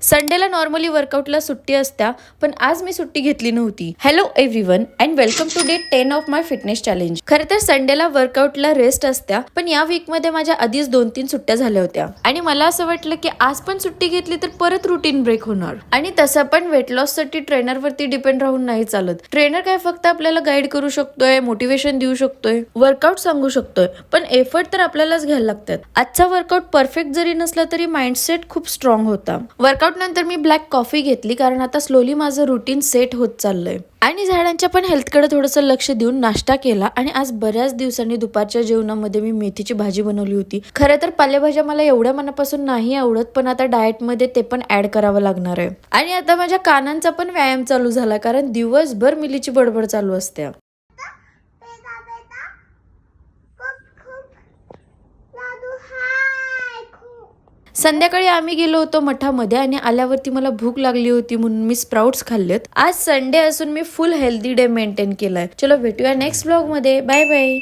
संडेला नॉर्मली वर्कआउटला सुट्टी असत्या, पण आज मी सुट्टी घेतली नव्हती. Hello everyone and welcome to day 10 of my fitness challenge. खरं तर संडेला वर्कआउटला रेस्ट असत्या, पण या वीक मध्ये माझ्या आधीच 2-3 सुट्ट्या झाल्या होत्या आणि मला असं वाटलं की आज पण सुट्टी घेतली तर परत रुटीन ब्रेक होणार. आणि तसं पण वेट लॉस साठी ट्रेनर वरती डिपेंड राहून नाही चालत. ट्रेनर काय फक्त आपल्याला गाईड करू शकतोय, मोटिवेशन देऊ शकतोय, वर्कआउट सांगू शकतोय, पण एफर्ट तर आपल्यालाच घ्यायला लागतात. आजचा वर्कआउट परफेक्ट जरी नसला तरी माइंडसेट खूप स्ट्रॉंग होता. वर्कआउट नंतर मी ब्लॅक कॉफी घेतली, कारण आता स्लोली माझं रुटीन सेट होत चाललंय. आणि झाडांच्या पण हेल्थकडे थोडंसं लक्ष देऊन नाश्ता केला. आणि आज बऱ्याच दिवसांनी दुपारच्या जेवणामध्ये मी मेथीची भाजी बनवली होती. खरं तर पालेभाज्या मला एवढ्या मनापासून नाही आवडत, पण आता डाएट मध्ये ते पण ऍड करावं लागणार आहे. आणि आता माझ्या कानांचा पण व्यायाम चालू झाला, कारण दिवसभर मिलीची बडबड चालू असते. संध्याकाळी आम्ही गेलो होतो मठामध्ये आणि आल्यावरती मला भूक लागली होती म्हणून मी स्प्राउट्स खाल्लेत. आज संडे असून मी फुल हेल्दी डे मेंटेन केलाय. चलो भेटूया नेक्स्ट ब्लॉग मध्ये. Bye bye.